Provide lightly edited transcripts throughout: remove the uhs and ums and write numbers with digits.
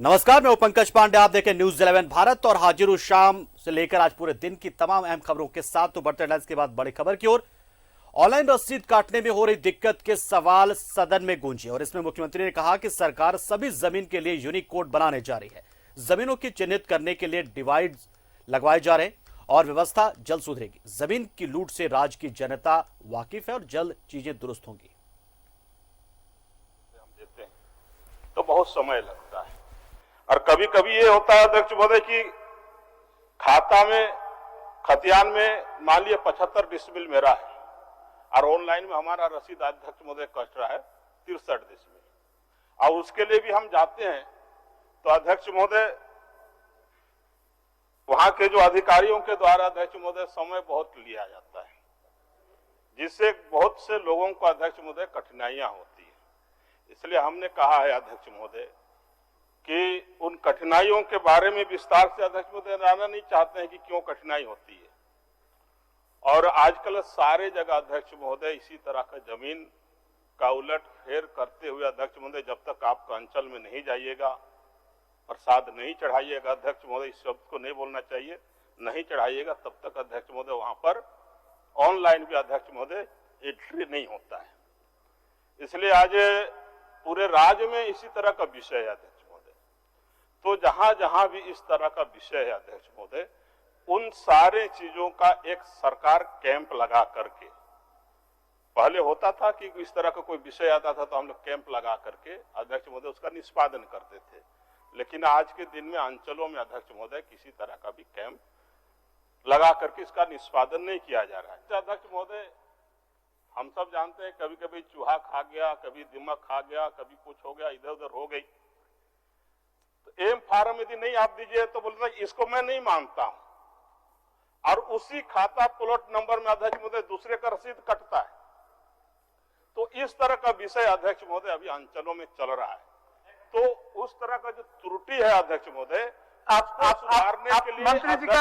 नमस्कार, मैं हूं पंकज पांडे। आप देखें न्यूज 11 भारत और हाजिर हूं शाम से लेकर आज पूरे दिन की तमाम अहम खबरों के साथ। तो बढ़ते हेडलाइंस के बाद बड़ी खबर की ओर। ऑनलाइन रसीद काटने में हो रही दिक्कत के सवाल सदन में गूंजे और इसमें मुख्यमंत्री ने कहा कि सरकार सभी जमीन के लिए यूनिक कोड बनाने जा रही है। जमीनों की चिन्हित करने के लिए डिवाइड लगवाए जा रहे हैं और व्यवस्था जल्द सुधरेगी। जमीन की लूट से राज्य की जनता वाकिफ है और जल्द चीजें दुरुस्त होंगी। हम देते हैं तो बहुत समय लगता है और कभी कभी ये होता है अध्यक्ष महोदय कि खाता में खतियान में मान लिया 75 डिसमिल मेरा है और ऑनलाइन में हमारा रसीद अध्यक्ष महोदय कट रहा है 63 डिसमिल और उसके लिए भी हम जाते हैं तो अध्यक्ष महोदय वहां के जो अधिकारियों के द्वारा अध्यक्ष महोदय समय बहुत लिया जाता है, जिससे बहुत से लोगों को अध्यक्ष महोदय कठिनाइयां होती है। इसलिए हमने कहा है अध्यक्ष महोदय कि उन कठिनाइयों के बारे में विस्तार से अध्यक्ष महोदय जानना नहीं चाहते हैं कि क्यों कठिनाई होती है। और आजकल सारे जगह अध्यक्ष महोदय इसी तरह का जमीन का उलट फेर करते हुए अध्यक्ष महोदय जब तक आपका अंचल में नहीं जाइएगा, प्रसाद नहीं चढ़ाइएगा, अध्यक्ष महोदय इस शब्द को नहीं बोलना चाहिए, नहीं चढ़ाइएगा तब तक अध्यक्ष महोदय वहां पर ऑनलाइन भी अध्यक्ष महोदय एंट्री नहीं होता है। इसलिए आज पूरे राज्य में इसी तरह का विषय है अध्यक्ष महोदय। तो जहां जहां भी इस तरह का विषय है अध्यक्ष महोदय, उन सारे चीजों का एक सरकार कैंप लगा करके, पहले होता था कि इस तरह का कोई विषय आता था तो हम लोग कैंप लगा करके अध्यक्ष महोदय उसका निष्पादन करते थे, लेकिन आज के दिन में अंचलों में अध्यक्ष महोदय किसी तरह का भी कैंप लगा करके इसका निष्पादन नहीं किया जा रहा है। अध्यक्ष महोदय, हम सब जानते हैं कभी कभी चूहा खा गया, कभी दिमक खा गया, कभी कुछ हो गया, इधर उधर हो गई, तो एम फार्म यदि नहीं आप दीजिए तो बोलते इसको मैं नहीं मानता हूं और उसी खाता प्लॉट नंबर में अध्यक्ष महोदय दूसरे का रसीद कटता है। तो इस तरह का विषय अध्यक्ष महोदय अभी अंचलों में चल रहा है। तो उस तरह का जो त्रुटि है अध्यक्ष महोदय, आप सुधारने के लिए मंत्री जी का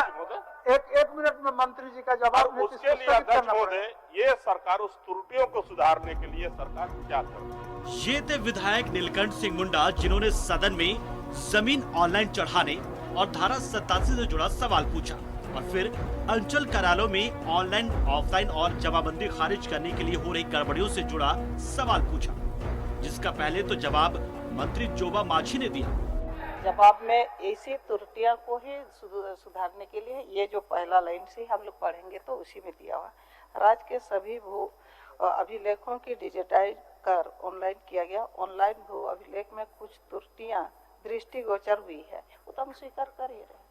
एक मिनट में मंत्री जी का जवाब उसके लिए अध्यक्ष महोदय ये सरकार उस त्रुटियों को सुधारने के लिए सरकार क्या कर रही है। ये थे विधायक नीलकंठ सिंह मुंडा, जिन्होंने सदन में जमीन ऑनलाइन चढ़ाने और धारा 87 से जुड़ा सवाल पूछा और फिर अंचल कार्यालयों में ऑनलाइन ऑफलाइन और जमाबंदी खारिज करने के लिए हो रही गड़बड़ियों से जुड़ा सवाल पूछा, जिसका पहले तो जवाब मंत्री जोबा मांझी ने दिया। जवाब में ऐसी त्रुटियां को ही सुधारने के लिए ये जो पहला लाइन से हम लोग पढ़ेंगे तो उसी में दिया हुआ, राज्य के सभी भू अभिलेखों की डिजिटाइज कर ऑनलाइन किया गया। ऑनलाइन भू अभिलेख में कुछ त्रुटियां दृष्टिगोचर हुई है, वो तो हम स्वीकार कर ही रहे हैं।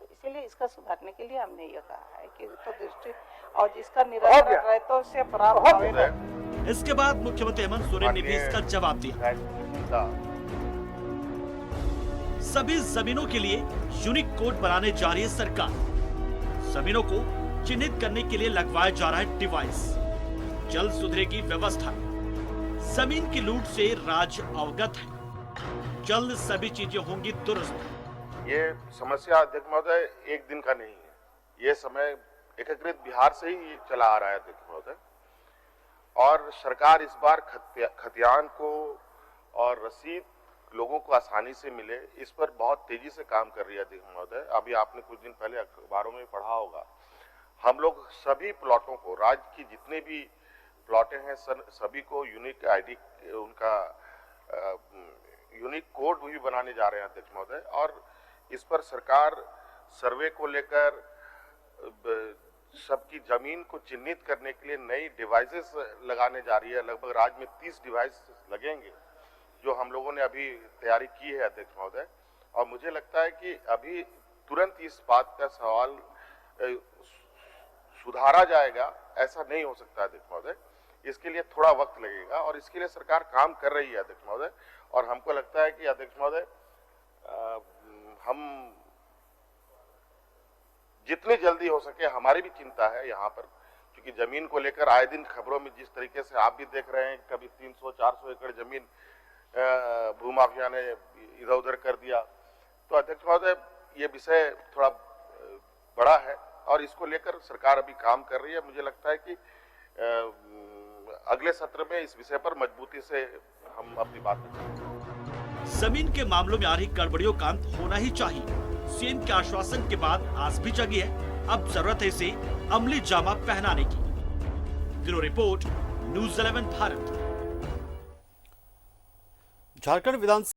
तो इसीलिए इसका सुधारने के लिए हमने ये कहा है कि तो दृष्टि और जिसका निराकरण रायतों से प्राप्त होगा। इसके बाद मुख्यमंत्री हेमंत सोरेन ने भी इसका जवाब दिया। सभी जमीनों के लिए यूनिक कोड बनाने जा रही है सरकार। जमीनों को चिन्हित करने के लिए लगवाया जा रहा है डिवाइस। जल्द सुधरेगी व्यवस्था। जमीन की लूट से राज्य अवगत है। जल्द सभी चीजें होंगी दुरुस्त। ये समस्या अध्यक्ष महोदय एक दिन का नहीं है, ये समय एकीकृत बिहार से ही चला आ रहा है अध्यक्ष महोदय। और सरकार इस बार खतियान को और रसीद लोगों को आसानी से मिले, इस पर बहुत तेजी से काम कर रही है अध्यक्ष महोदय। अभी आपने कुछ दिन पहले अखबारों में पढ़ा होगा, हम लोग सभी प्लॉटों को, राज्य की जितने भी प्लॉटें हैं सभी को यूनिक आईडी, उनका यूनिक कोड भी बनाने जा रहे हैं अध्यक्ष महोदय। और इस पर सरकार सर्वे को लेकर सबकी जमीन को चिन्हित करने के लिए नई डिवाइसेस लगाने जा रही है। लगभग राज्य में 30 डिवाइस लगेंगे जो हम लोगों ने अभी तैयारी की है अध्यक्ष महोदय। और मुझे लगता है कि अभी तुरंत इस बात का सवाल सुधारा जाएगा ऐसा नहीं हो सकता अध्यक्ष महोदय। इसके लिए थोड़ा वक्त लगेगा और इसके लिए सरकार काम कर रही है अध्यक्ष महोदय। और हमको लगता है कि अध्यक्ष महोदय हम जितनी जल्दी हो सके, हमारी भी चिंता है यहाँ पर, क्योंकि जमीन को लेकर आए दिन खबरों में जिस तरीके से आप भी देख रहे हैं, कभी 300-400 एकड़ जमीन भूमाफिया ने इधर उधर कर दिया। तो अध्यक्ष महोदय ये विषय थोड़ा बड़ा है और इसको लेकर सरकार अभी काम कर रही है। मुझे लगता है कि अगले सत्र में इस विषय पर मजबूती से हम अपनी बात करेंगे। जमीन के मामलों में आ रही गड़बड़ियों का अंत होना ही चाहिए। सीएम के आश्वासन के बाद आस भी जगी है, अब जरूरत है इसे अमली जामा पहनाने की। Bureau report, news 11 Bharat. Jharkhand विधानसभा